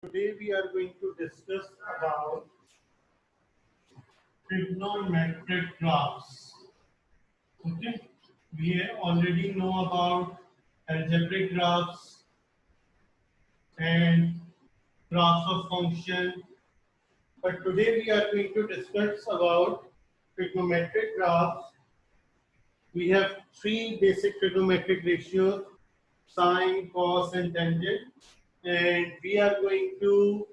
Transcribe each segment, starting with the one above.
Today we are going to discuss about trigonometric graphs. Okay, we already know about algebraic graphs and graphs of function, but today we are going to discuss about trigonometric graphs. We have three basic trigonometric ratios: sine, cos, and tangent, and we are going to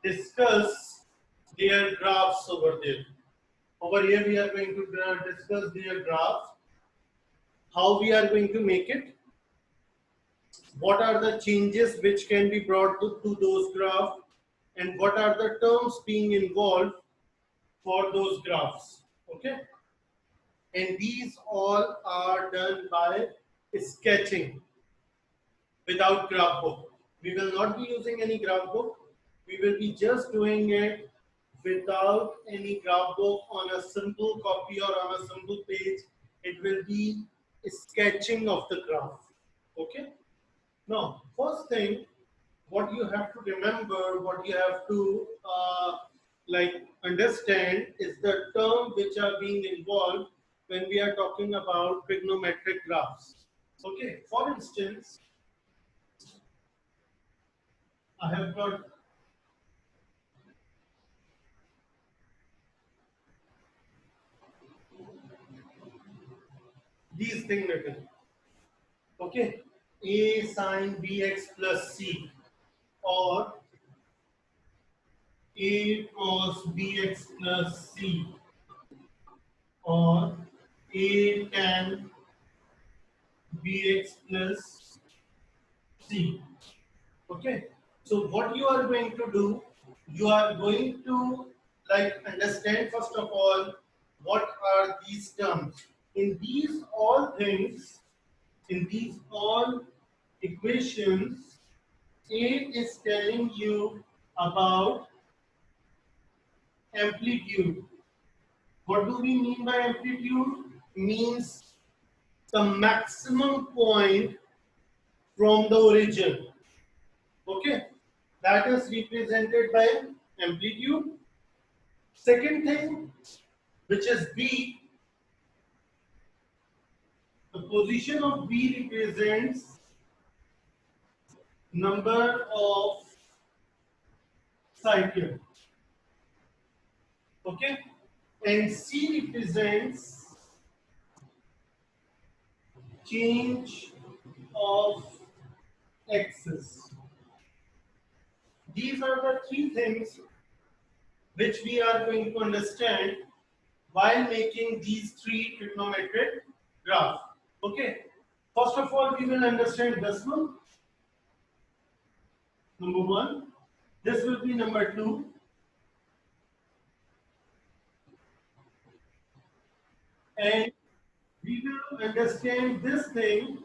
discuss their graphs over there. Over here, we are going to discuss their graphs, how we are going to make it, what are the changes which can be brought to those graphs, and what are the terms being involved for those graphs. Okay, and these all are done by sketching without graph book. We will not be using any graph book. We will be just doing it without any graph book on a simple copy or on a simple page. It will be sketching of the graph. Okay. Now, first thing, what you have to remember, what you have to understand is the term which are being involved when we are talking about trigonometric graphs. Okay. For instance, I have got these things written. Okay, a sine bx plus c or a cos bx plus c or a tan bx plus c. Okay, so what you are going to do, you are going to understand first of all what are these terms. In these all things, in these all equations, A is telling you about amplitude. What do we mean by amplitude? Means the maximum point from the origin. Okay, that is represented by amplitude. Second thing, which is B, the position of B represents number of cycles. Okay, and C represents change of axis. These are the three things which we are going to understand while making these three trigonometric graphs. Okay. First of all, we will understand this one. Number one. This will be number two. And we will understand this thing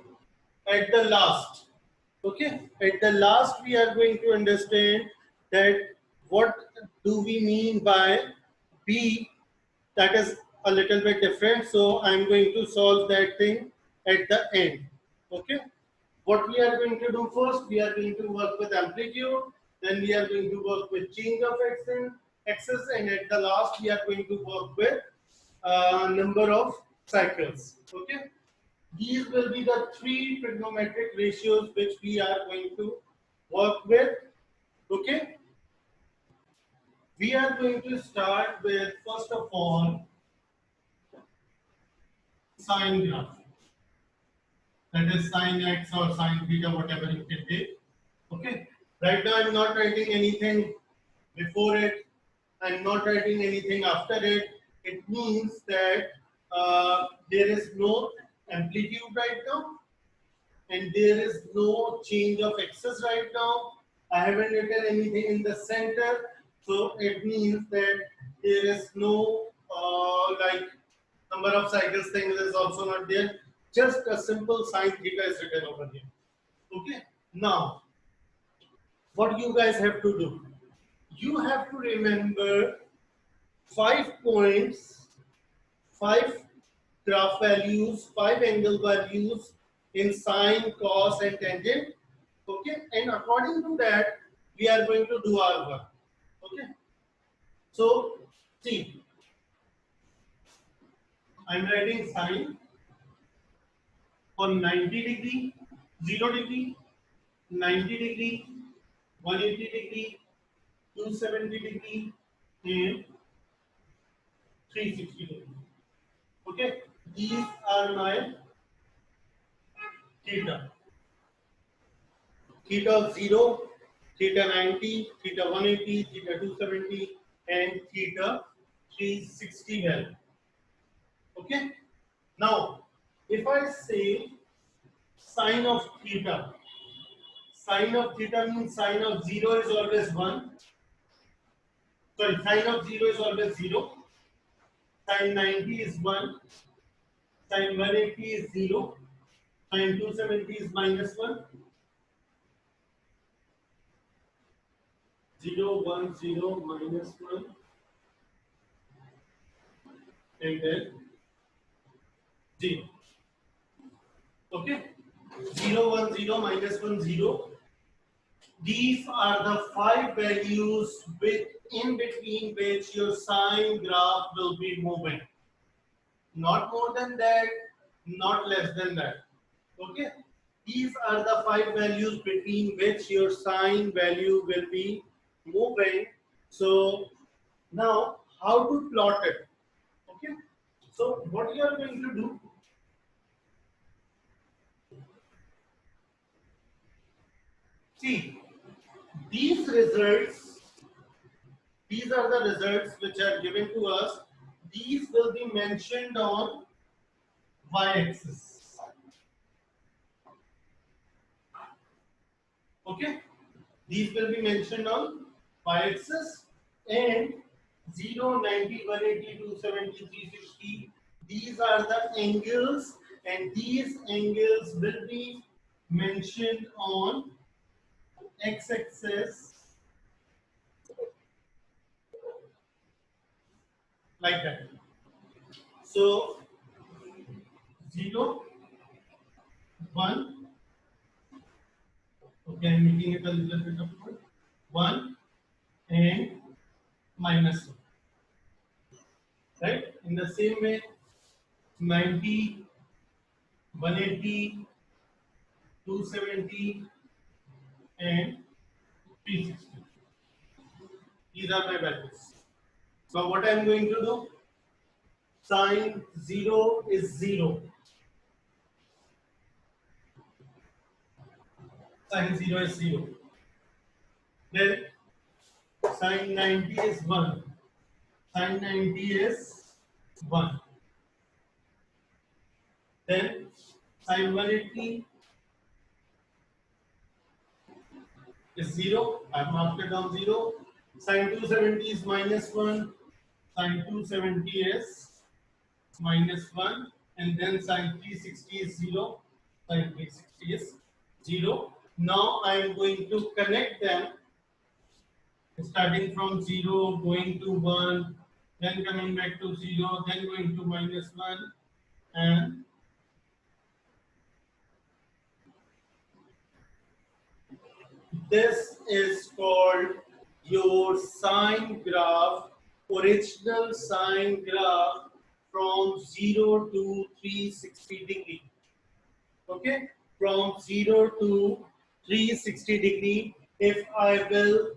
at the last. Okay. At the last, we are going to understand that what do we mean by B, that is a little bit different. So I'm going to solve that thing at the end. Okay. What we are going to do first, we are going to work with amplitude, then we are going to work with change of axis, and at the last we are going to work with number of cycles. Okay. These will be the three trigonometric ratios which we are going to work with. Okay. We are going to start with, first of all, sine graph. That is sine x or sine theta, whatever you can take. Okay. Right now, I'm not writing anything before it. I'm not writing anything after it. It means that there is no amplitude right now, and there is no change of axis right now. I haven't written anything in the center, so it means that there is no number of cycles thing is also not there. Just a simple sine theta is written over here. Okay. Now, what you guys have to do? You have to remember 5 points, 5 graph values, 5 angle values in sine, cos, and tangent. Okay, and according to that, we are going to do our work. Okay. So see, I'm writing sine for 90 degree, 0 degree, 90 degree, 180 degree, 270 degree, and 360 degree. Okay, these are my theta. Theta 0, theta 90, theta 180, theta 270, and theta 360 value. Okay. Now, if I say sine of theta means sine of 0 is always 1. Sorry, sine of 0 is always 0. Sine 90 is 1. Sine 180 is 0. Sine 270 is minus 1. 0, 1, 0, minus 1. And then 0. Okay? 0, 1, 0, minus 1, 0. These are the 5 values in between which your sine graph will be moving. Not more than that, not less than that. Okay? These are the 5 values between which your sine value will be moving. So now how to plot it? Okay? So what you are going to do? See, these results, these are the results which are given to us. These will be mentioned on y-axis. Okay, these will be mentioned on y-axis, and 0, 90, 180, 270, 360. These are the angles, and these angles will be mentioned on x-axis like that. So 0, 1. Okay, I'm making it a little bit of 1 and minus 1. Right? In the same way, 90, 180, 270, and 360. These are my values. So what I am going to do? Sine 0 is 0. Sine 0 is 0. Then sine 90 is 1. Sine 90 is 1. Then sine 180 is 0. I have marked it down 0. Sine 270 is minus 1. Sine 270 is minus 1. And then sine 360 is 0. Sine 360 is 0. Now I am going to connect them, starting from 0, going to 1, then coming back to 0, then going to minus 1, and this is called your sine graph, original sine graph from 0 to 360 degree. Okay, from 0 to 360 degree. If I will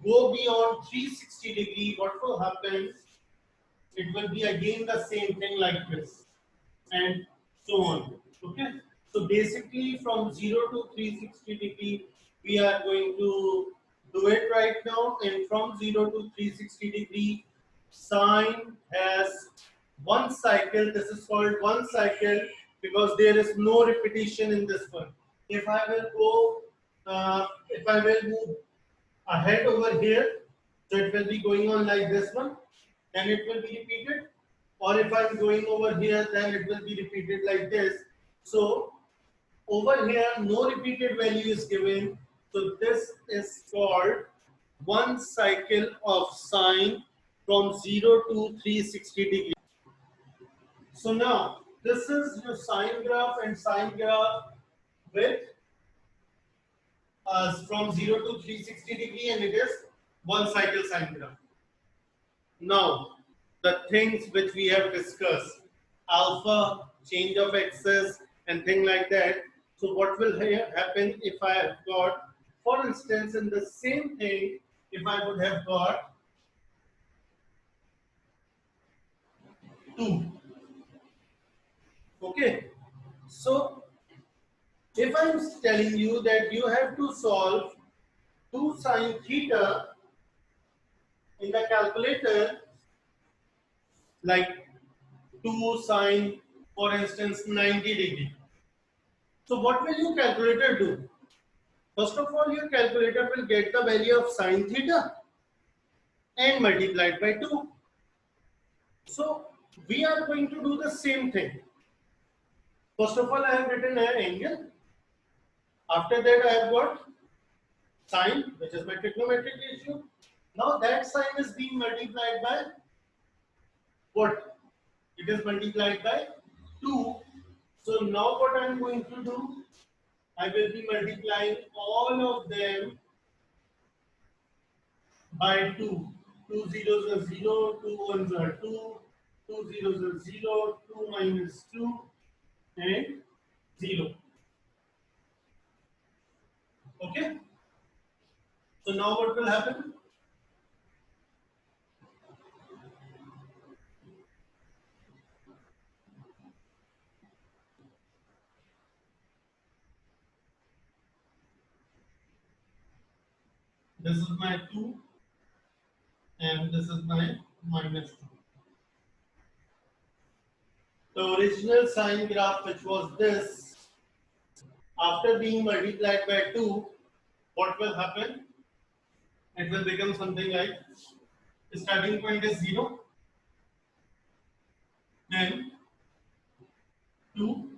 go beyond 360 degree, what will happen? It will be again the same thing like this, and so on. Okay, so basically from 0 to 360 degree, we are going to do it right now, and from 0 to 360 degree, sine has one cycle. This is called one cycle because there is no repetition in this one. If I will go, if I will move ahead over here, so it will be going on like this one, then it will be repeated. Or if I'm going over here, then it will be repeated like this. So over here, no repeated value is given. So this is called one cycle of sine from 0 to 360 degree. So now this is your sine graph and sine graph with from 0 to 360 degree, and it is one cycle sine graph. Now, the things which we have discussed, alpha, change of axis, and thing like that. So what will happen if I have got, for instance, in the same thing, if I would have got 2. Okay. So if I'm telling you that you have to solve 2 sine theta in the calculator, like 2 sine, for instance, 90 degree. So what will your calculator do? First of all, your calculator will get the value of sine theta and multiplied by 2. So we are going to do the same thing. First of all, I have written an angle. After that, I have got sine, which is my trigonometric ratio. Now that sine is being multiplied by what? It is multiplied by 2. So now what I am going to do, I will be multiplying all of them by 2. 2 zeros are 0, 2 ones are 2, 2 zeros are 0, 2 minus 2, and 0. Okay? So now what will happen? This is my 2 and this is my minus 2. The original sine graph, which was this, after being multiplied by 2, what will happen? It will become something like, the starting point is 0, then 2,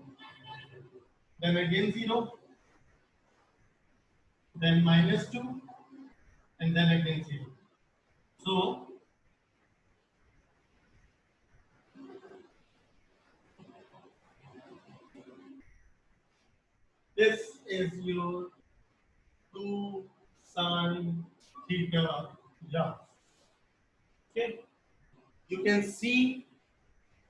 then again 0, then minus 2, and then again 0. So this is your 2 sine theta graph. Okay, you can see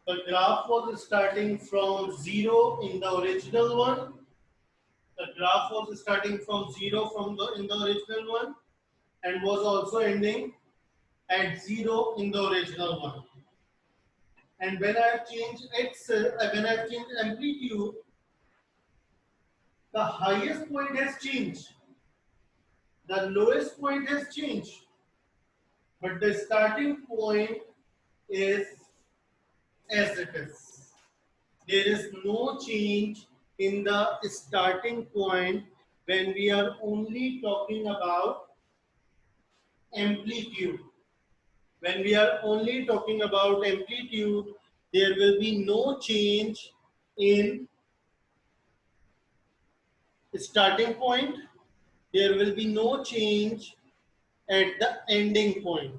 the graph was starting from 0 in the original one. The graph was starting from 0 in the original one, and was also ending at 0 in the original one. And when I change when I change amplitude, the highest point has changed, the lowest point has changed, but the starting point is as it is. There is no change in the starting point when we are only talking about amplitude. When we are only talking about amplitude, there will be no change in starting point. There will be no change at the ending point.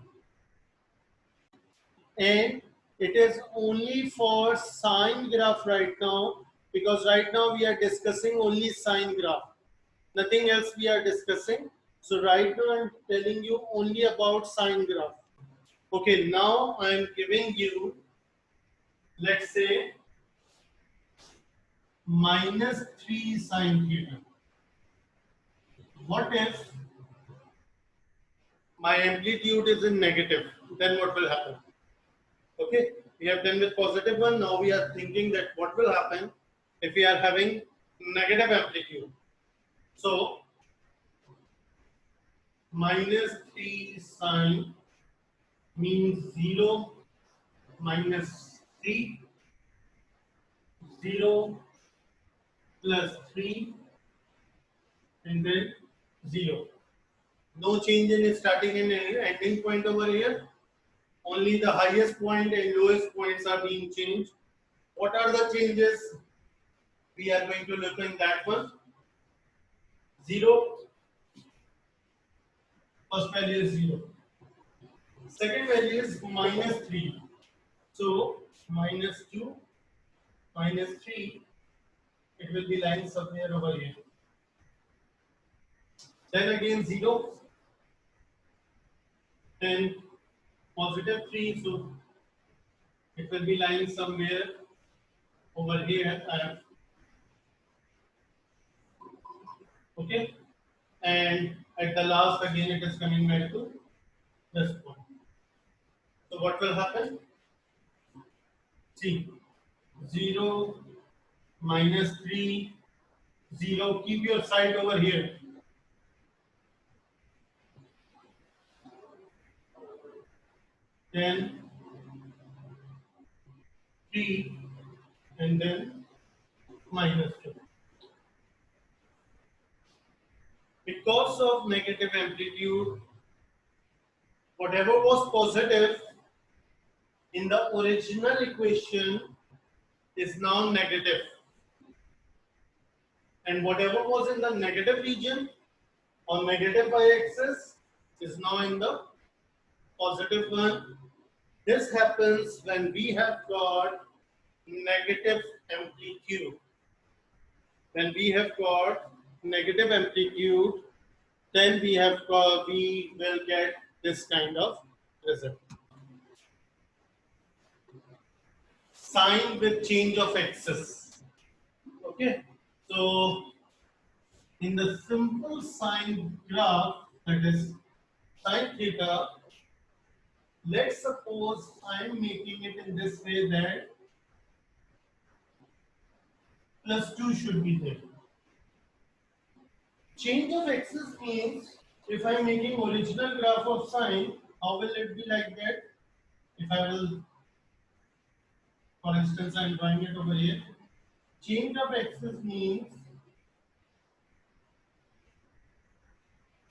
And it is only for sine graph right now, because right now we are discussing only sine graph. Nothing else we are discussing. So right now I am telling you only about sine graph. Okay, now I am giving you, let's say, minus 3 sine theta. What if my amplitude is in negative? Then what will happen? Okay, we have done with positive one. Now we are thinking that what will happen if we are having negative amplitude. So minus 3 sine means 0 minus 3, 0 plus 3, and then 0. No change in starting and ending point over here. Only the highest point and lowest points are being changed. What are the changes? We are going to look in that one. 0. First value is 0. Second value is minus 3. So minus 2, minus 3, it will be lying somewhere over here. then again 0, then positive 3, so it will be lying somewhere over here. Okay, and at the last again it is coming back to this point. So what will happen? See, 0 minus 3, 0. Keep your side over here. Then 3, and then minus 2. Because of negative amplitude, whatever was positive in the original equation is now negative. And whatever was in the negative region on negative y-axis is now in the positive one. This happens when we have got negative amplitude. When we have got negative amplitude, then we will get this kind of result. Sine with change of axis. Okay, so in the simple sine graph, that is sine theta, let's suppose I'm making it in this way that plus 2 should be there. Change of axis means if I'm making original graph of sine, how will it be like that? If I will, for instance, I'm drawing it over here. Change of axis means,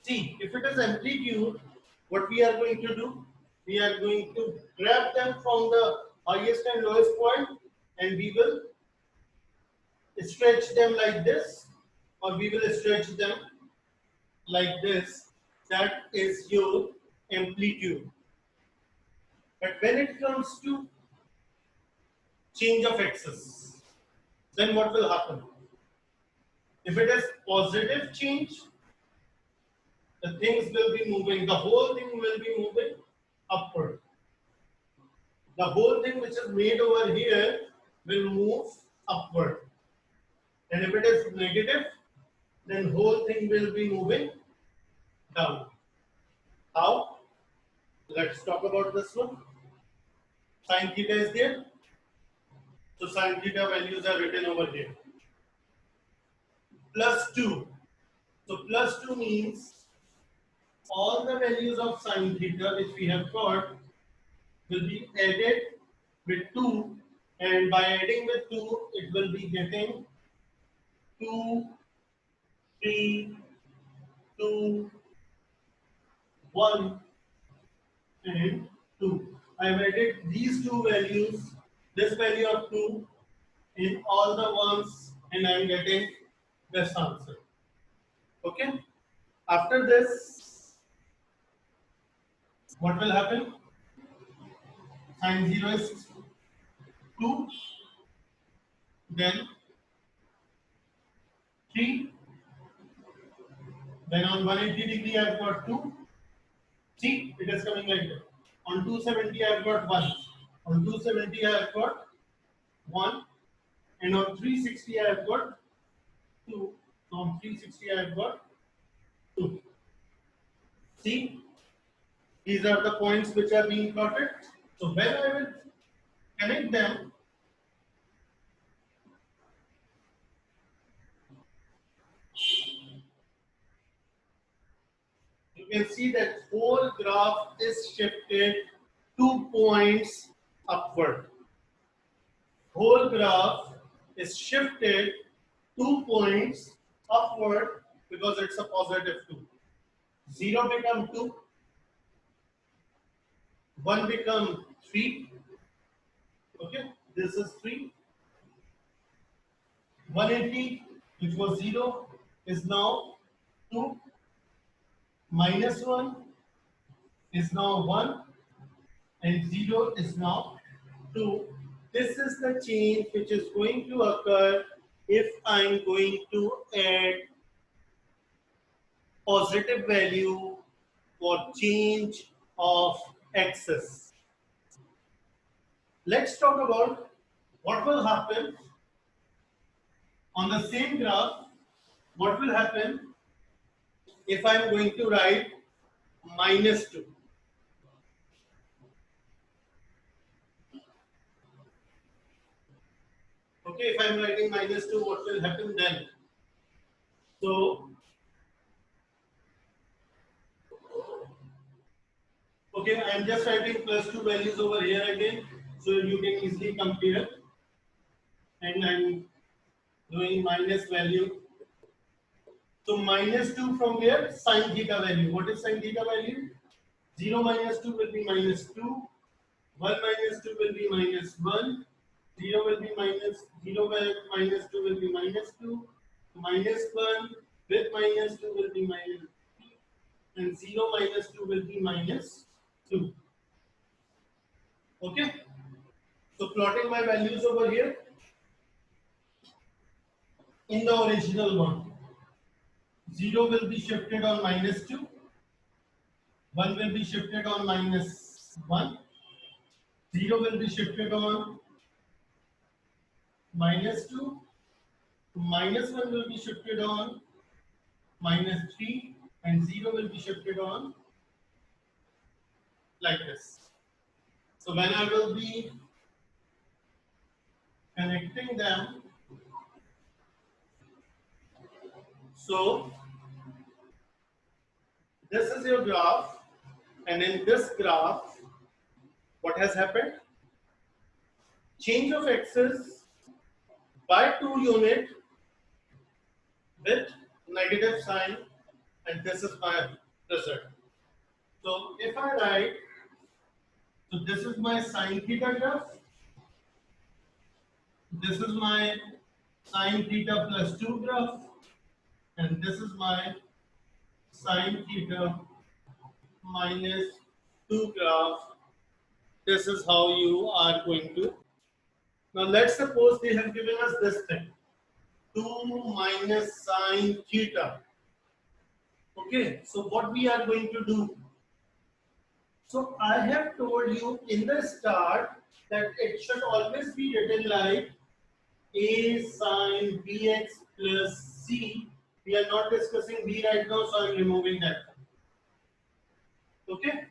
see, if it is amplitude, what we are going to do? We are going to grab them from the highest and lowest point and we will stretch them like this, or we will stretch them like this. That is your amplitude. But when it comes to change of axis, then what will happen? If it is positive change, the things will be moving, the whole thing will be moving upward. The whole thing which is made over here will move upward. And if it is negative, then whole thing will be moving down. How? Let's talk about this one. Sin theta is there. So sin theta values are written over here. Plus 2. So plus 2 means all the values of sin theta which we have got will be added with 2, and by adding with 2 it will be getting 2, 3, 2, 1 and 2. I have added these two values, this value of 2 in all the ones, and I am getting this answer. Okay. After this, what will happen? Sin 0 is 2, then 3, then on 180 degree I have got 2. See, it is coming like that. On 270 I have got 1. On 270 I have got 1. And on 360 I have got 2. So on 360 I have got 2. See, these are the points which are being plotted. So when I will connect them, you can see that whole graph is shifted 2 points upward. Whole graph is shifted 2 points upward because it's a positive 2. 0 become 2, 1 become 3. Okay, this is 3. 180, which was 0, is now 2. Minus 1 is now 1. And 0 is now 2. This is the change which is going to occur if I am going to add positive value for change of axis. Let's talk about what will happen on the same graph. What will happen if I am going to write -2? Okay, if I am writing -2, what will happen then? So, okay, I am just writing +2 values over here again, so you can easily compare. And I'm doing minus value. So -2 from where? Sin theta value. What is sin theta value? 0 minus 2 will be -2. 1 minus 2 will be -1. 0 will be minus 0 minus 2 will be -2. -1 with -2 will be -3. And 0 minus 2 will be -2. Okay. So plotting my values over here in the original one. 0 will be shifted on -2. 1 will be shifted on -1. 0 will be shifted on -2. -1 will be shifted on -3. And 0 will be shifted on like this. So when I will be connecting them, so this is your graph, and in this graph, what has happened? Change of axis by 2 unit with negative sign, and this is my result. So if I write, so this is my sin theta graph, this is my sin theta plus 2 graph, and this is my sin theta minus 2 graph. This is how you are going to. Now let's suppose they have given us this thing, 2 minus sin theta. Okay, so what we are going to do? So I have told you in the start that it should always be written like a sin bx plus c. We are not discussing b right now, so I'm removing that. Okay,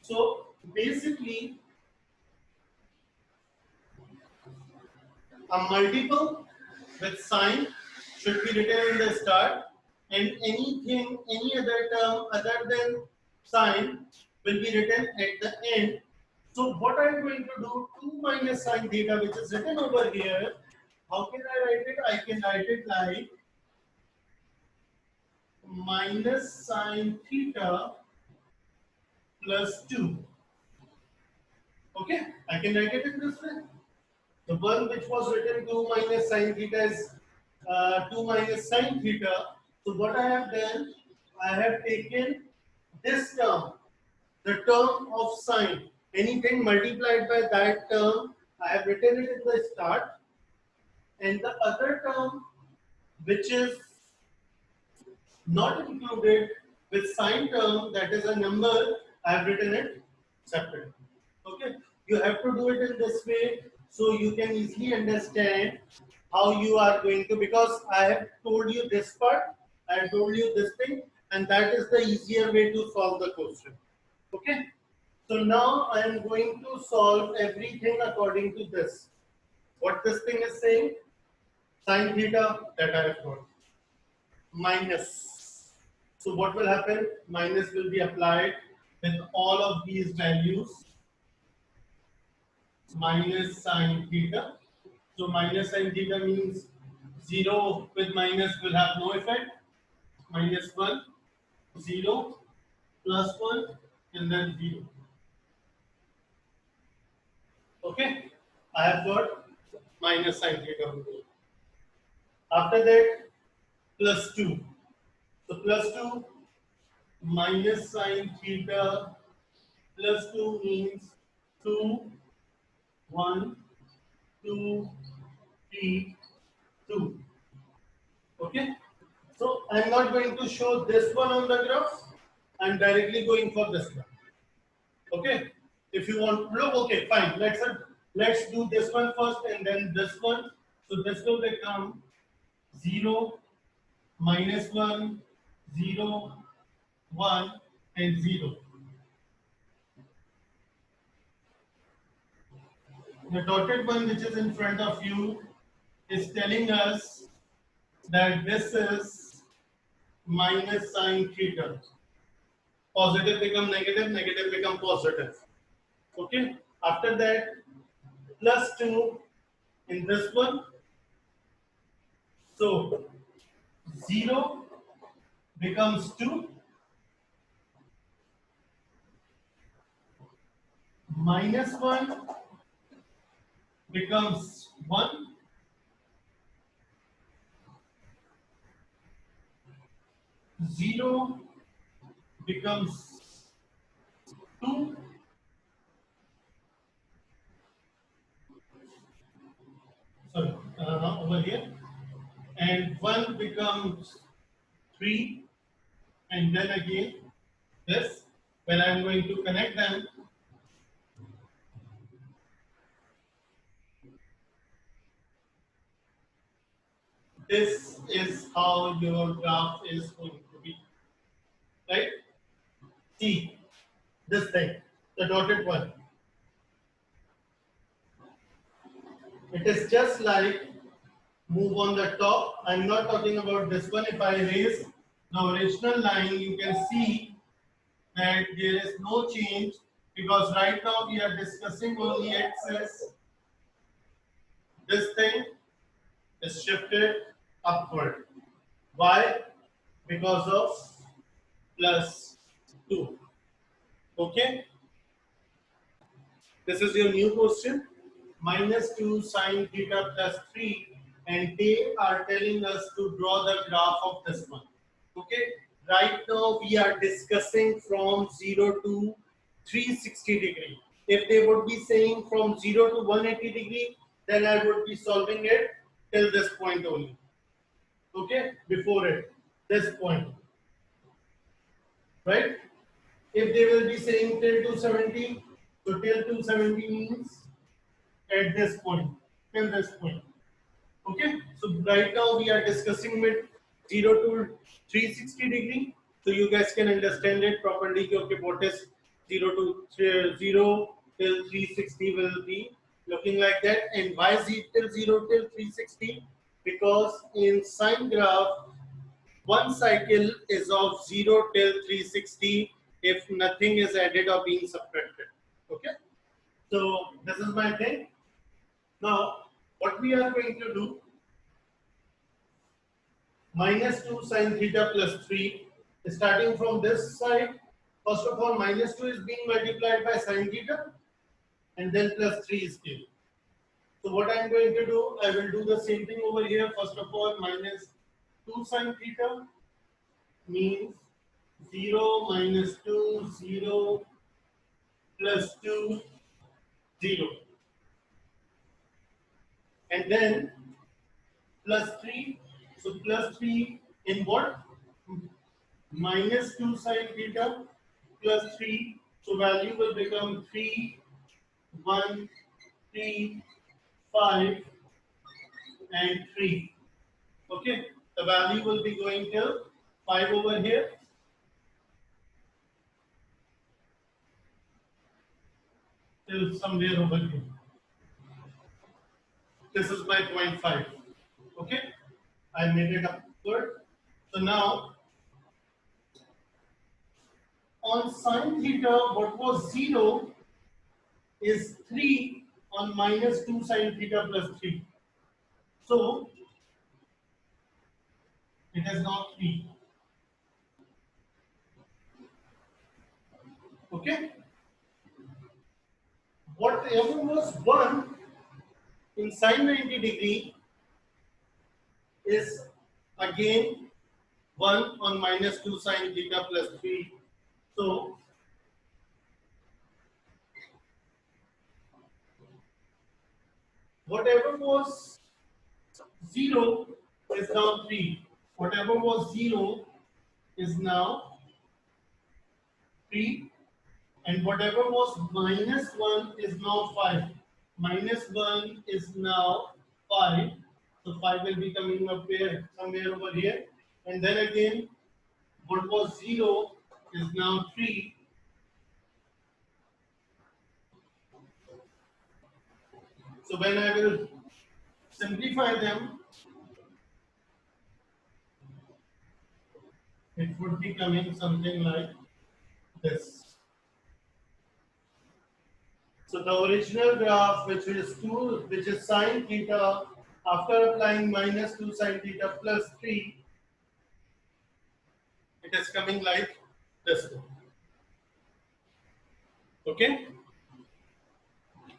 so basically a multiple with sign should be written in the start, and anything, any other term other than sign will be written at the end. So what I'm going to do, 2 minus sin theta, which is written over here, how can I write it? I can write it like minus sin theta plus 2. Okay, I can write it in this way. The one which was written 2 minus sin theta is 2 minus sin theta. So what I have done, I have taken this term, the term of sine. Anything multiplied by that term, I have written it at the start. And the other term, which is not included with sine term, that is a number, I have written it separate. Okay, you have to do it in this way so you can easily understand how you are going to, because I have told you this part, I have told you this thing, and that is the easier way to solve the question. Okay, so now I am going to solve everything according to this. What this thing is saying, sin theta, that I have got, minus. So what will happen? Minus will be applied with all of these values, minus sin theta. So minus sin theta means 0 with minus will have no effect. -1, 0, +1, and then 0. Okay, I have got minus sin theta. After that, +2. So +2 minus sin theta +2 means 2, 1, 2, 3, 2. Okay. So I'm not going to show this one on the graph. I'm directly going for this one. Okay. If you want, look, okay, fine. Let's do this one first and then this one. So this will become 0, -1, 0, 1, and 0. The dotted one which is in front of you is telling us that this is minus sine theta. Positive become negative, negative become positive. Okay. After that, plus 2 in this one. So 0 becomes 2, -1 becomes 1, 0 becomes 2, sorry, over here, and 1 becomes 3, and then again this. When I'm going to connect them, this is how your graph is going to be, right? See this thing, the dotted one. It is just like move on the top. I'm not talking about this one. If I raise the original line, you can see that there is no change because right now we are discussing only axis. This thing is shifted upward. Why? Because of plus 2. Okay? This is your new question. -2 sine theta plus 3, and they are telling us to draw the graph of this one. Okay, right now we are discussing from 0 to 360 degree. If they would be saying from 0 to 180 degree, then I would be solving it till this point only. Okay, before it, this point, right? If they will be saying till 270, so till 270 means at this point, till this point. Okay, so right now we are discussing with 0 to 360 degree, so you guys can understand it properly. Okay, what is 0 to 0 till 360 will be looking like that, and why is it till 0 till 360? Because in sine graph, one cycle is of 0 till 360 if nothing is added or being subtracted. Okay, so this is my thing. Now, what we are going to do, -2 sine theta plus 3, starting from this side, first of all, -2 is being multiplied by sine theta, and then plus 3 is given. So what I am going to do, I will do the same thing over here. First of all, -2 sine theta means 0 -2, 0 plus 2, 0. And then plus 3. So plus 3 in what? -2 sine theta plus 3. So value will become 3, 1, 3, 5, and 3. Okay. The value will be going till 5 over here. Till somewhere over here. This is my 0.5. Okay. I made it upward. So now on sine theta, what was 0 is 3 on -2 sine theta plus 3. So it is now 3. Okay. Whatever was 1 in sine 90 degree is again 1 on -2 sine theta plus 3. So whatever was 0 is now 3. Whatever was 0 is now 3, and whatever was -1 is now 5. -1 is now 5. So 5 will be coming up here, somewhere over here. And then again, what was 0 is now 3. So when I will simplify them, it would be coming something like this. So the original graph, which is sine theta, after applying -2 sine theta plus 3, it is coming like this one. Okay.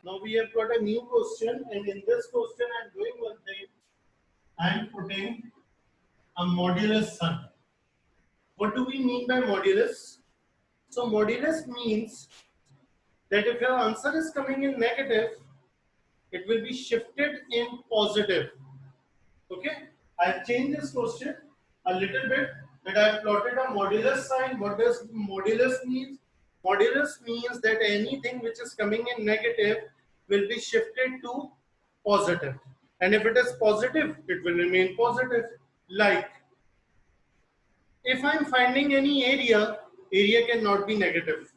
Now we have got a new question, and in this question I am doing one thing. I am putting a modulus sign. What do we mean by modulus? So modulus means that if your answer is coming in negative, it will be shifted in positive. Okay, I've changed this question a little bit, that I've plotted a modulus sign. What does modulus mean? Modulus means that anything which is coming in negative will be shifted to positive. And if it is positive, it will remain positive. Like, if I'm finding any area, area cannot be negative.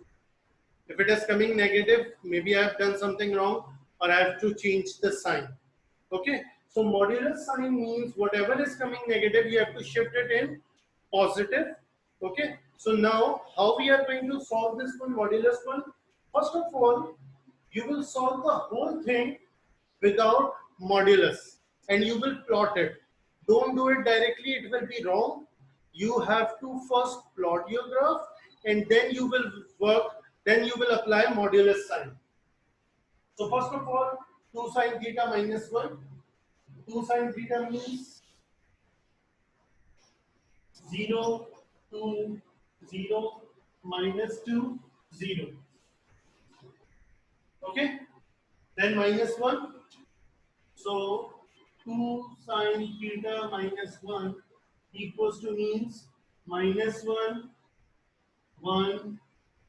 If it is coming negative, maybe I have done something wrong, or I have to change the sign. Okay, so modulus sign means whatever is coming negative, you have to shift it in positive. Okay, so now how we are going to solve this one, modulus one? First of all, you will solve the whole thing without modulus, and you will plot it. Don't do it directly, it will be wrong. You have to first plot your graph, and then you will apply modulus sign. So first of all, 2 sine theta minus 1. 2 sine theta means 0, 2, 0, minus 2, 0. Okay? Then minus 1. So 2 sine theta minus 1 equals to means minus 1, 1,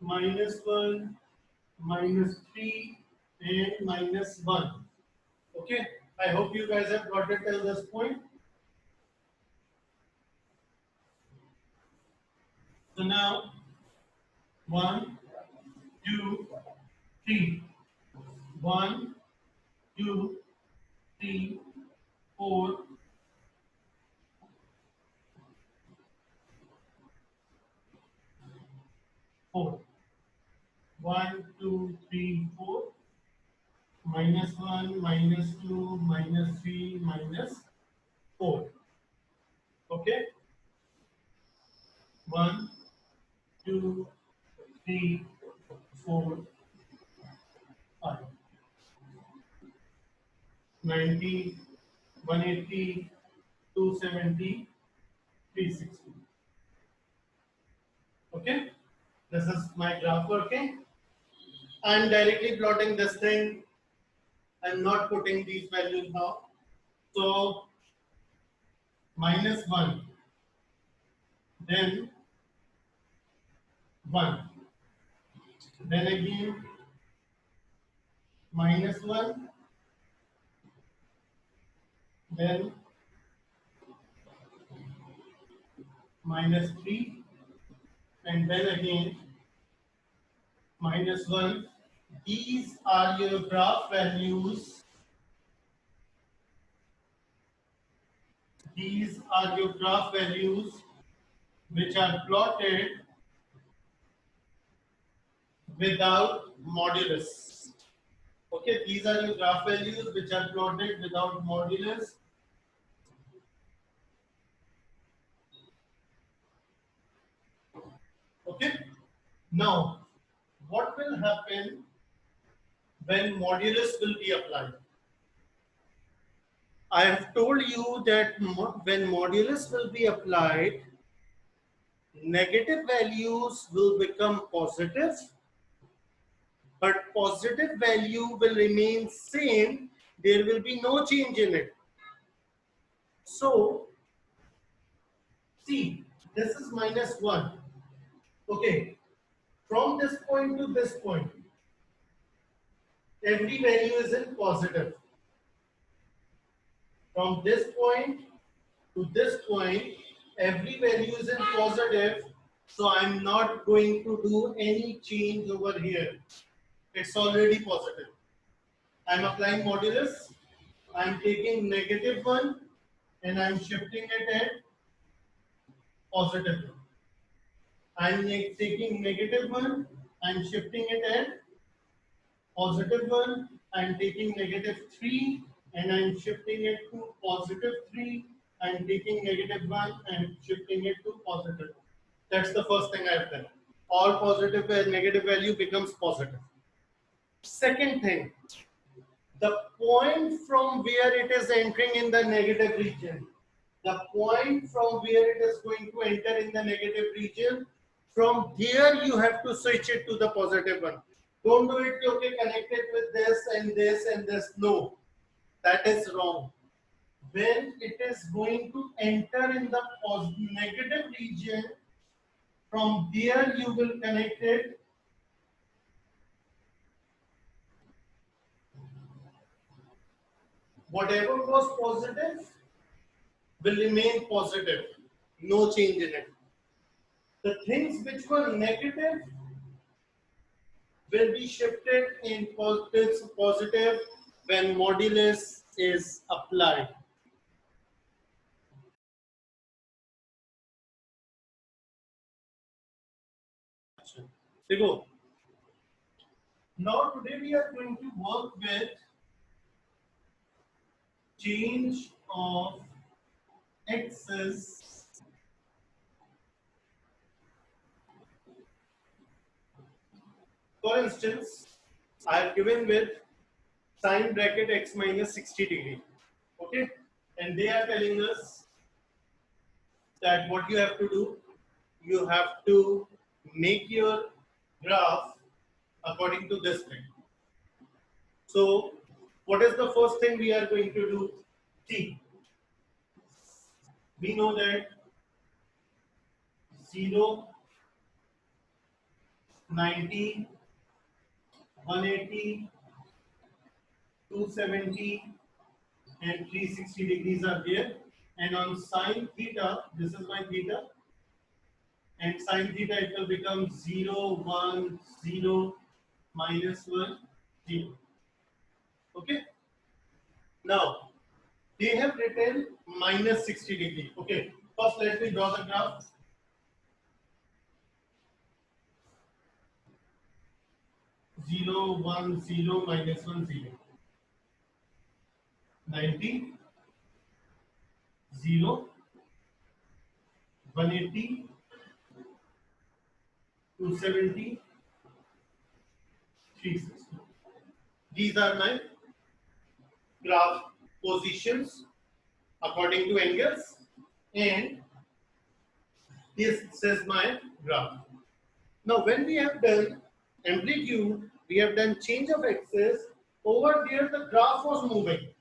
minus 1, minus 3, and minus 1. Okay? I hope you guys have got it till this point. So now 1, 2, 3. 1, 2, 3, 4, 4. 1, 2, 3, 4. Minus 1, minus 2, minus 3, minus 4. Okay? 1, 2, 3, 4, 5. 90, 180, 270, 360. Okay? This is my graph working. I'm directly plotting this thing. I'm not putting these values now. So, minus 1, then 1, then again minus 1, then minus 3, and then again minus 1. These are your graph values. These are your graph values which are plotted without modulus. Okay, these are your graph values which are plotted without modulus. Okay, now what will happen when modulus will be applied? I have told you that when modulus will be applied, negative values will become positive, but positive value will remain same. There will be no change in it. So See, this is -1. Okay. From this point to this point, every value is in positive. From this point to this point, every value is in positive. So I'm not going to do any change over here. It's already positive. I'm applying modulus. I'm taking -1 and I'm shifting it at positive. I'm taking -1. I'm shifting it at +1. I'm taking -3 and I'm shifting it to +3. I'm taking -1 and shifting it to positive. That's the first thing I've done. All positive and negative value becomes positive. Second thing, the point from where it is entering in the negative region, the point from where it is going to enter in the negative region, from there you have to switch it to the positive one. Don't do it, okay, connect it with this and this and this. No, that is wrong. When it is going to enter in the negative region, from there you will connect it whatever was positive will remain positive, no change in it. The things which were negative will be shifted in positive when modulus is applied. Go. Now today we are going to work with change of x's. For instance, I have given with sine bracket x minus 60 degree. Okay, and they are telling us that what you have to do, you have to make your graph according to this thing. So, what is the first thing we are going to do? See, we know that 0, 90, 180, 270, and 360 degrees are there. And on sine theta, this is my theta, and sine theta it will become 0, 1, 0, minus 1, 0. Okay. Now, they have written minus 60 degree. Okay. First, let me draw the graph. 0, 1, 0, minus 1, 0. 90, 0, 180, 270, 360. These are my graph positions according to angles, and this is my graph. Now, when we have done amplitude, we have done change of axis. Over there, the graph was moving.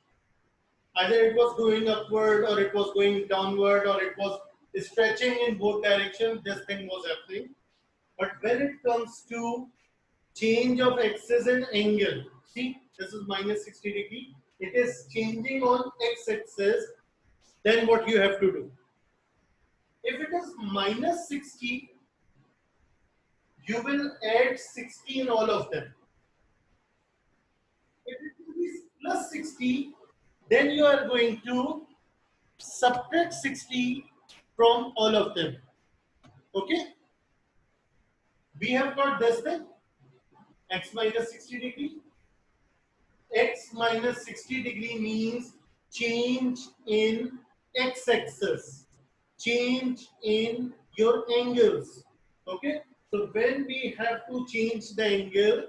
Either it was going upward, or it was going downward, or it was stretching in both directions. This thing was happening. But when it comes to change of axis and angle, see, this is minus 60 degree. It is changing on x-axis. Then what you have to do? If it is minus 60, you will add 60 in all of them. If it is plus 60, then you are going to subtract 60 from all of them. Okay? We have got this thing, x minus 60 degree. X minus 60 degree means change in x-axis, change in your angles. Okay? So when we have to change the angle,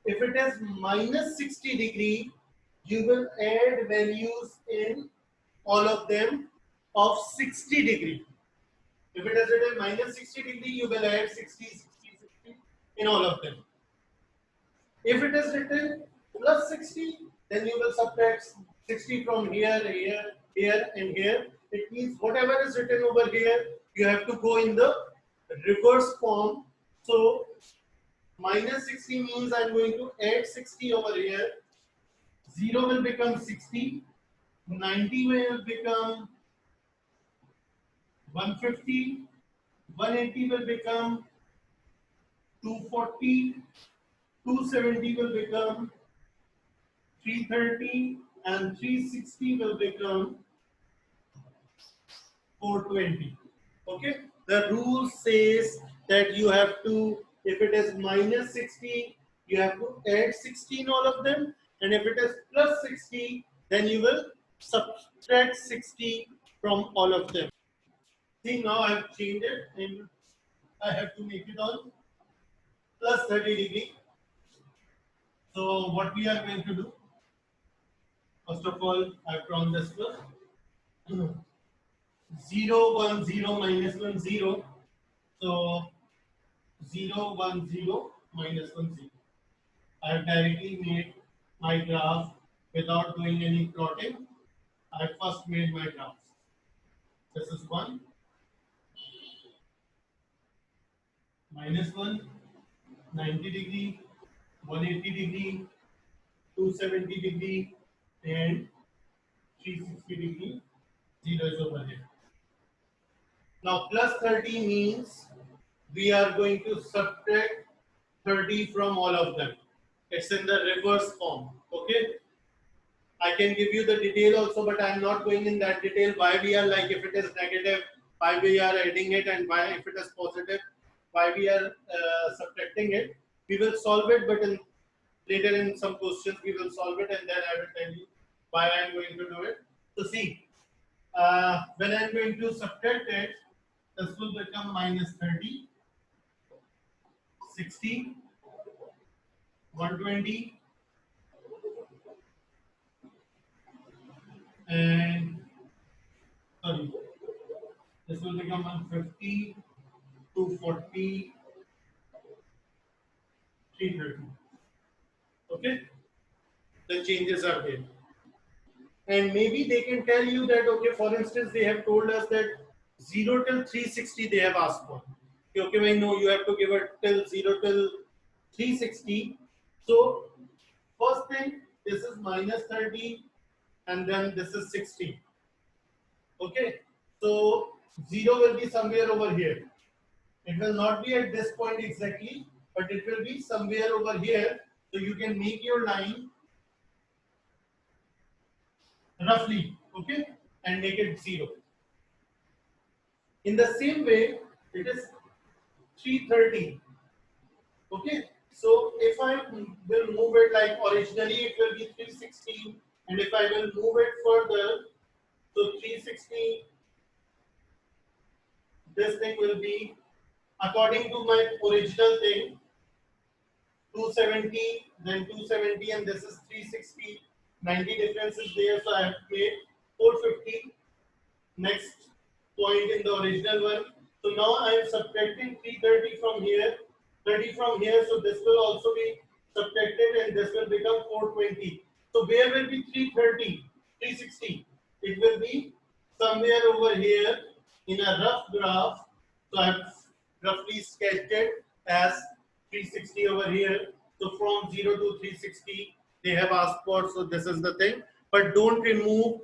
if it is minus 60 degree, you will add values in all of them of 60 degree. If it is written minus 60 degree, you will add 60, 60, 60 in all of them. If it is written plus 60, then you will subtract 60 from here, here, here, and here. It means whatever is written over here, you have to go in the reverse form. So minus 60 means I'm going to add 60 over here. 0 will become 60. 90 will become 150. 180 will become 240. 270 will become 330. And 360 will become 420. Okay, the rule says that you have to, if it is minus 60, you have to add 60 in all of them, and if it is plus 60, then you will subtract 60 from all of them. See, now I have changed it and I have to make it on plus 30 degree. So what we are going to do, first of all, I have drawn this plus 0 1 0 minus 1 0. So 0 1 0 minus 1 0. I have directly made my graph without doing any plotting. I first made my graphs. This is 1, minus 1, 90 degree, 180 degree, 270 degree, and 360 degree. 0 is over here. Now plus 30 means we are going to subtract 30 from all of them. It's in the reverse form. Okay. I can give you the detail also, but I am not going in that detail. Why we are like, if it is negative, why we are adding it, and why if it is positive, why we are subtracting it. We will solve it, but later in some questions we will solve it, and then I will tell you why I am going to do it. So see, when I am going to subtract it, this will become minus 30, 60, 120, and sorry, this will become 150, 240, 330. Okay, the changes are there. And maybe they can tell you that, okay, for instance, they have told us that 0 till 360 they have asked for. Okay, I know you have to give it till 0 till 360. So, first thing, this is minus 30 and then this is 60. Okay, so 0 will be somewhere over here. It will not be at this point exactly, but it will be somewhere over here. So, you can make your line roughly, okay, and make it 0. In the same way, it is 330. Okay, so if I will move it, like originally it will be 360, and if I will move it further, so 360, this thing will be, according to my original thing, 270, then 270, and this is 360. 90 differences there, so I have made 450. Next point in the original one. So now I am subtracting 330 from here, 30 from here. So this will also be subtracted and this will become 420. So where will be 330, 360? It will be somewhere over here in a rough graph. So I have roughly sketched it as 360 over here. So from 0 to 360 they have asked for. So this is the thing. But don't remove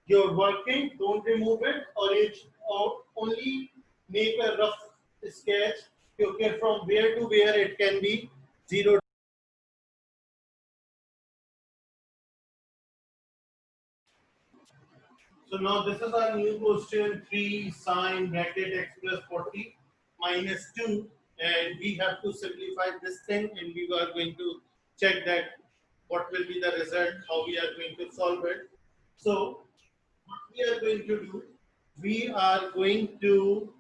your working, don't remove it, or only make a rough sketch. Okay, from where to where it can be 0. So now this is our new question: 3 sine bracket x plus 40 minus 2, and we have to simplify this thing, and we are going to check that what will be the result, how we are going to solve it. So what we are going to do, we are going to,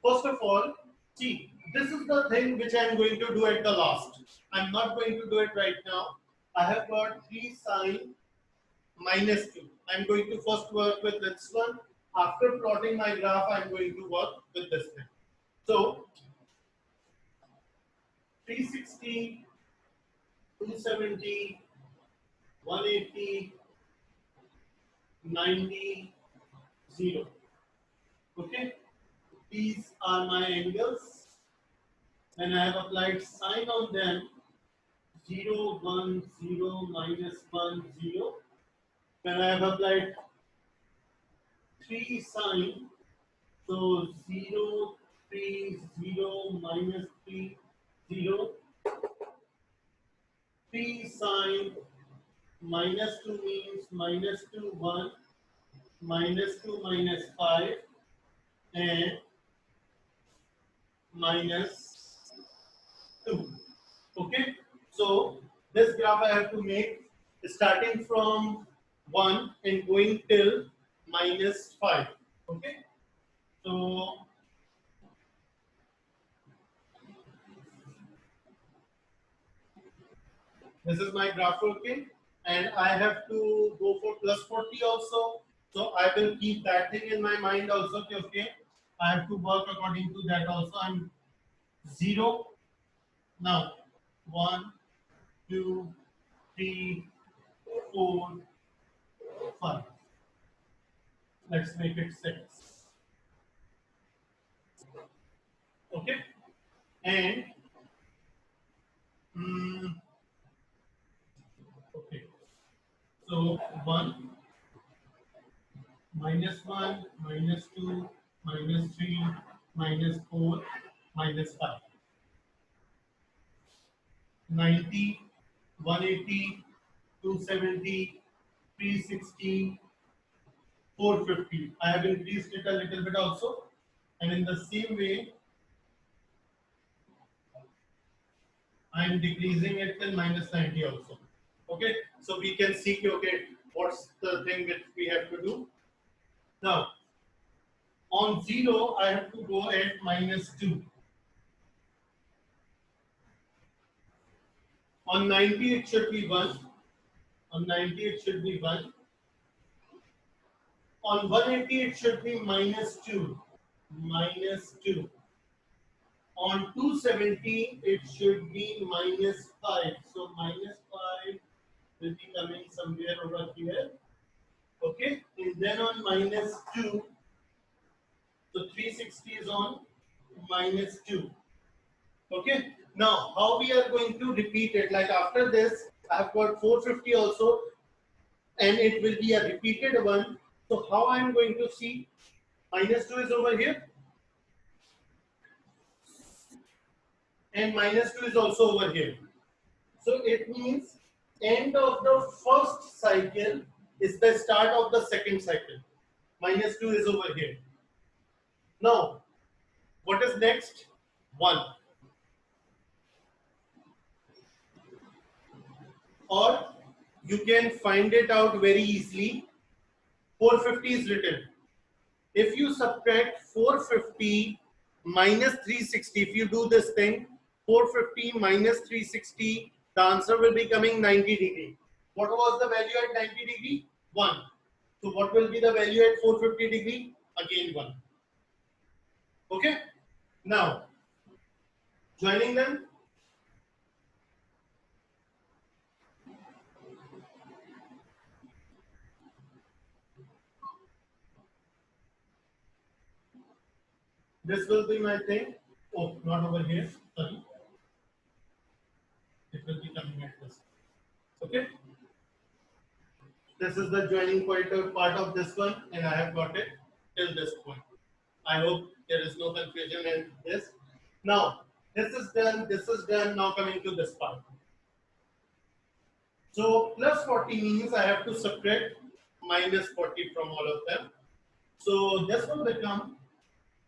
first of all, see, this is the thing which I am going to do at the last. I am not going to do it right now. I have got 3 sine minus 2. I am going to first work with this one. After plotting my graph, I am going to work with this thing. So, 360, 270, 180, 90, 0. Okay? these are my angles. When I have applied sine on them, 0, 1, 0, minus 1, 0. When I have applied 3 sine, so 0, 3, 0, minus 3, 0. 3 sine, minus 2 means minus 2, 1, minus 2, minus 5, and minus 2. Okay, so this graph I have to make starting from 1 and going till minus 5. Okay, so this is my graph working, and I have to go for plus 40 also. So I will keep that thing in my mind also. Okay, I have to work according to that also. I'm 0 now. 1, 2, 3, 4, 5. Let's make it 6. Okay, and okay. So 1, minus 1, minus 2, minus 3, minus 4, minus 5. 90, 180, 270, 360, 450. I have increased it a little bit also. And in the same way, I am decreasing it till minus 90 also. Okay, so we can see, okay, what's the thing that we have to do. Now, on 0, I have to go at minus 2. On 90, it should be 1. On 90, it should be 1. On 180, it should be minus 2. Minus 2. On 270, it should be minus 5. So minus 5 will be coming somewhere over here. Okay. And then on minus 2, so 360 is on minus 2. Okay. Now, how we are going to repeat it? Like after this, I have got 450 also, and it will be a repeated one. So how I am going to see? Minus 2 is over here, and minus 2 is also over here. So it means end of the first cycle is the start of the second cycle. Minus 2 is over here. Now, what is next? 1. Or you can find it out very easily. 450 is written. If you subtract 450 minus 360, if you do this thing, 450 minus 360, the answer will be coming 90 degree. What was the value at 90 degree? 1. So what will be the value at 450 degree? Again 1. Okay. Now, joining them. This will be my thing. Oh, not over here. Sorry. It will be coming at this. Okay. This is the joining pointer part of this one, and I have got it till this point. I hope there is no confusion in this. Now, this is done. This is done. Now coming to this part. So plus 40 means I have to subtract minus 40 from all of them. So this will become,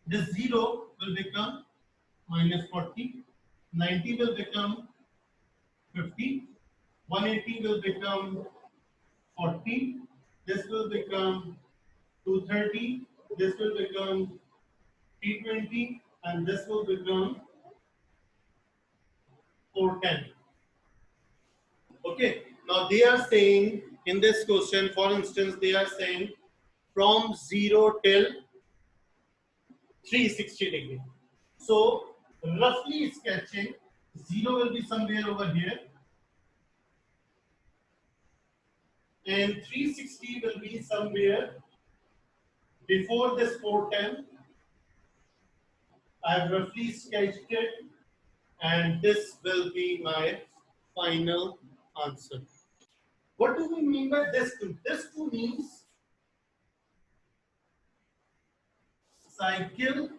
this 0 will become minus 40, 90 will become 50, 180 will become 40, this will become 230, this will become 320, and this will become 410. Okay, now they are saying in this question, for instance, they are saying from 0 till 360 degree. So roughly sketching, 0 will be somewhere over here, and 360 will be somewhere before this 410, I have roughly sketched it, and this will be my final answer. What do we mean by this two? This two means cycle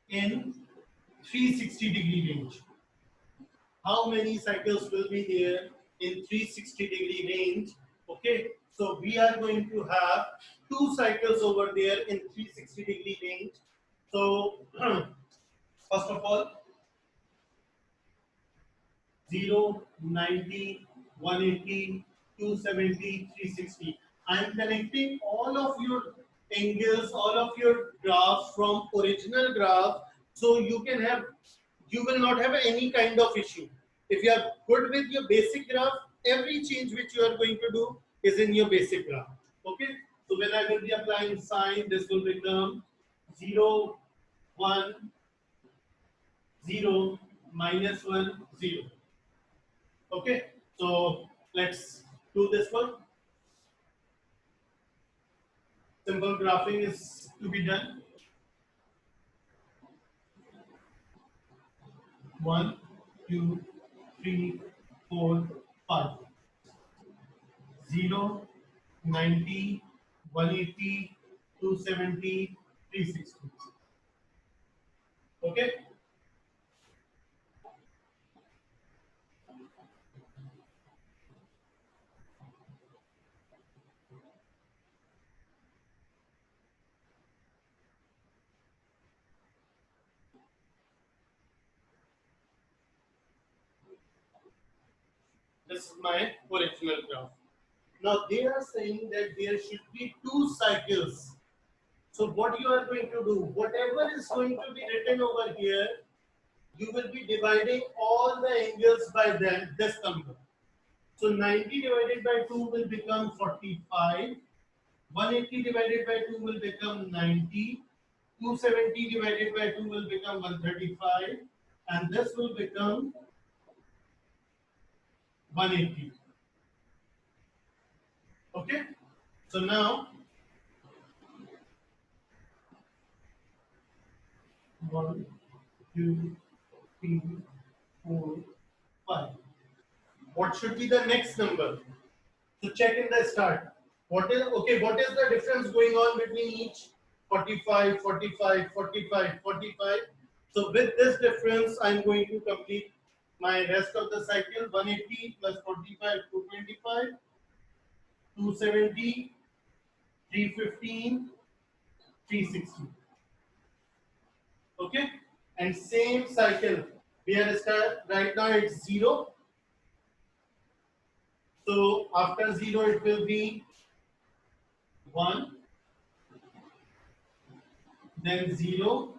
in 360-degree range. How many cycles will be there in 360-degree range? Okay, so we are going to have two cycles over there in 360-degree range. So first of all, 0, 90, 180, 270, 360. I am connecting all of your angles, all of your graphs from original graph, so you will not have any kind of issue. If you are good with your basic graph, every change which you are going to do is in your basic graph. Okay, so when I will be applying sine, this will become 0, 1, 0, minus 1, 0. Okay, so let's do this one. Simple graphing is to be done. 1, 2, 3, 4, 5. 0, 90, 180, 270, 360. Okay, this is my original graph. Now they are saying that there should be two cycles. So what you are going to do, whatever is going to be written over here, you will be dividing all the angles by them, this number. So 90 divided by 2 will become 45. 180 divided by 2 will become 90. 270 divided by 2 will become 135. And this will become 180. Okay? So now, 1, 2, 3, 4, 5. What should be the next number? So check in the start. What is the difference going on between each? 45, 45, 45, 45. So with this difference, I'm going to complete my rest of the cycle. 180 plus 45, 225, 270, 315, 360. Okay? And same cycle. We are start right now it's 0. So after 0 it will be 1, then 0,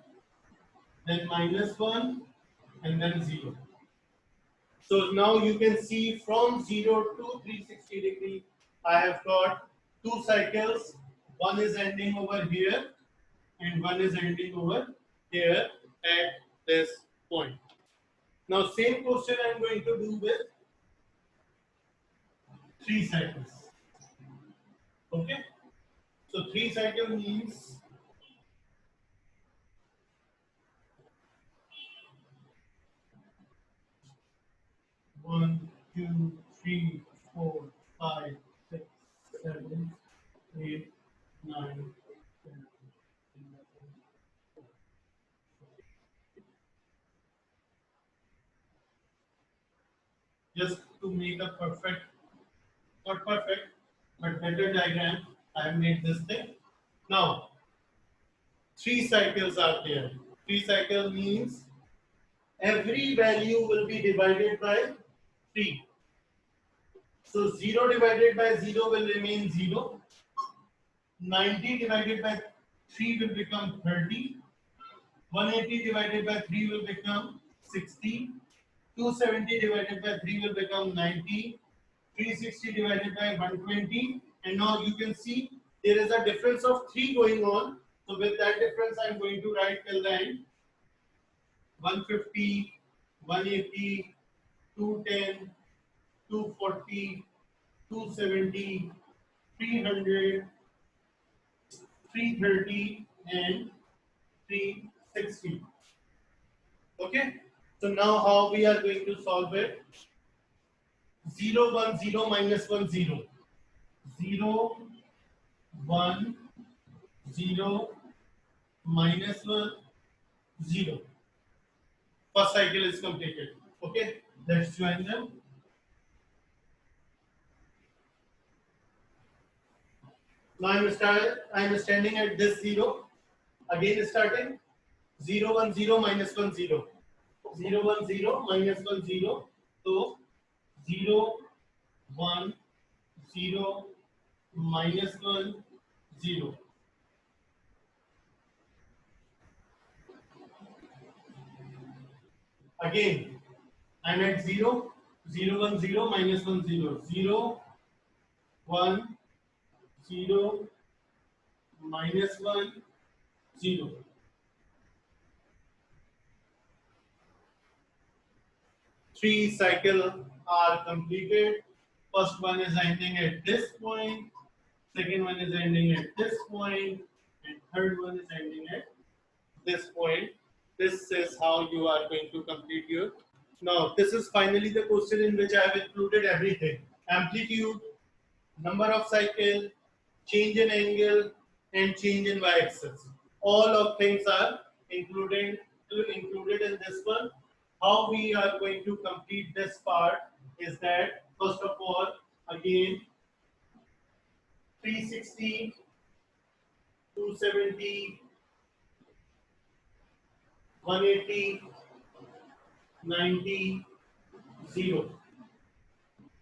then minus 1, and then 0. So now you can see from 0 to 360 degree, I have got two cycles. One is ending over here and one is ending over here at this point. Now same question I am going to do with 3 cycles. Okay. So 3 cycle means 1, 2, 3, 4, 5, 6, 7, 8, 9, 10, 11. Just to make a perfect, not perfect, but better diagram, I have made this thing. Now, 3 cycles are there. 3 cycle means every value will be divided by 3. So 0 divided by 0 will remain 0. 90 divided by 3 will become 30. 180 divided by 3 will become 60. 270 divided by 3 will become 90. 360 divided by 120. And now you can see there is a difference of 3 going on. So with that difference, I am going to write till the end. 150, 180, 210, 240, 270, 300, 330 and 360. Okay, so now how we are going to solve it? 0 1 0 minus 1 0, 0 1 0 minus 1 0. First cycle is completed. Okay, let's join them. Now I'm standing at this 0. Again starting 0 1 0 minus 1 0. 0 1 0 minus 1 0. So 0 1 0 minus 1 0. Again I'm at 0 0 1 0 minus 1 0. 0 1 0 minus 1 0. Three cycles are completed. First one is ending at this point, second one is ending at this point, and third one is ending at this point. This is how you are going to complete your. Now, this is finally the question in which I have included everything: amplitude, number of cycle, change in angle, and change in y-axis. All of things are included in this one. How we are going to complete this part is that first of all, again 360, 270, 180, 90, 0.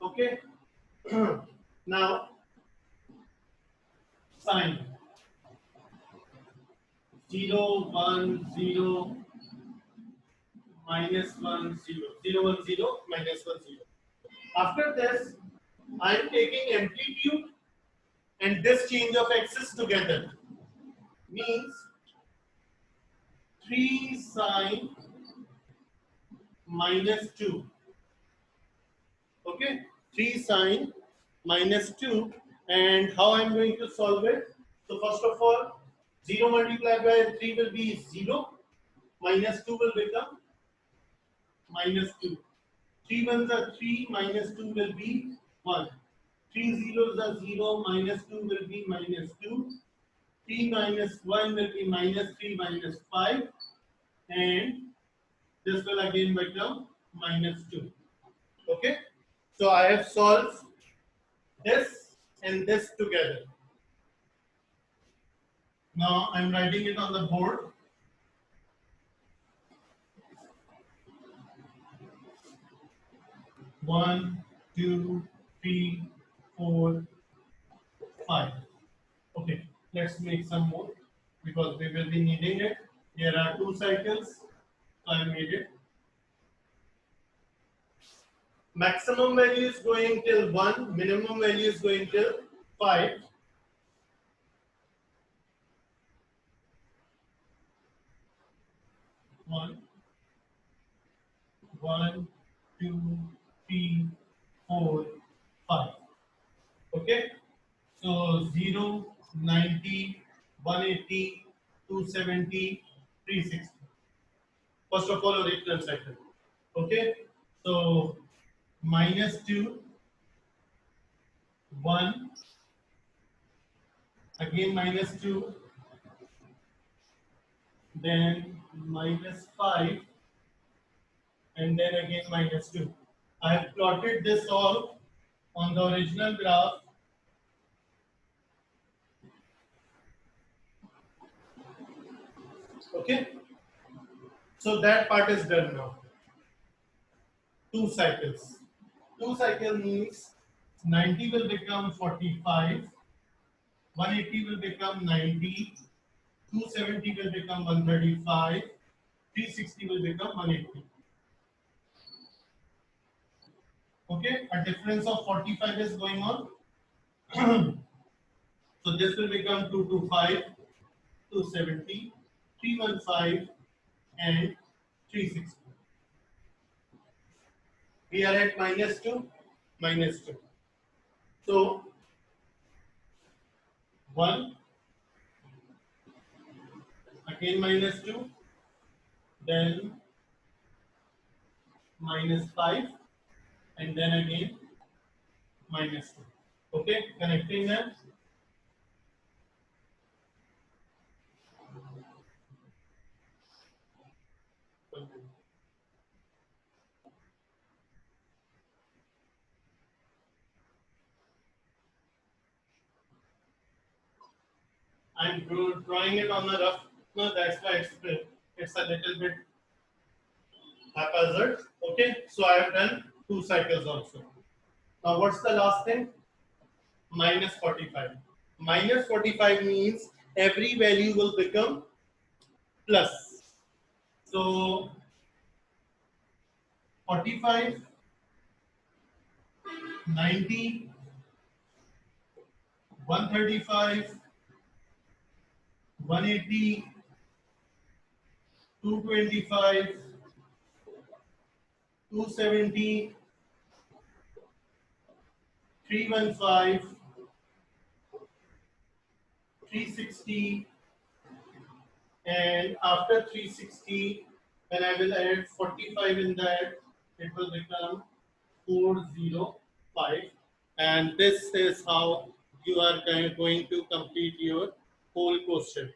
Okay. Now sign 0 1 0 minus 1 0 0 1 0 minus 1 0. After this, I am taking amplitude and this change of axis together. Means 3 sine minus 2. Okay, 3 sine minus 2. And how I am going to solve it? So first of all, 0 multiplied by 3 will be 0. Minus 2 will become minus 2. 3 ones are 3, minus 2 will be 1. 3 zeros are 0, minus 2 will be minus 2. 3 minus 1 will be minus 3 minus 5. And this will again become minus 2. Okay. So I have solved this and this together. Now I'm writing it on the board. One, two, three, 4, 5. Okay, let's make some more because we will be needing it. Here are 2 cycles, so I made it. Maximum value is going till 1, minimum value is going till 5. One, 2, 3, 4, 5. Okay, so 0, 90, 180, 270, 360. First of all, original cycle. Okay, so minus 2, 1, again minus 2, then minus 5, and then again minus 2. I have plotted this all on the original graph. Okay, so that part is done now. 2 cycles. 2 cycle means 90 will become 45, 180 will become 90, 270 will become 135, 360 will become 180. Okay, a difference of 45 is going on. So this will become 225, 270, 315, and 360. We are at minus 2, minus 2. So 1, again minus 2, then minus 5, and then again minus 2. Okay, connecting them. I'm drawing it on a rough, no, that's why it's a little bit haphazard. Okay, so I have done 2 cycles also. Now what's the last thing? Minus 45. Minus 45 means every value will become plus. So 45, 90, 135, 180, 225, 270, 315, 360, and after 360, when I will add 45 in that, it will become 405, and this is how you are going to complete your whole question.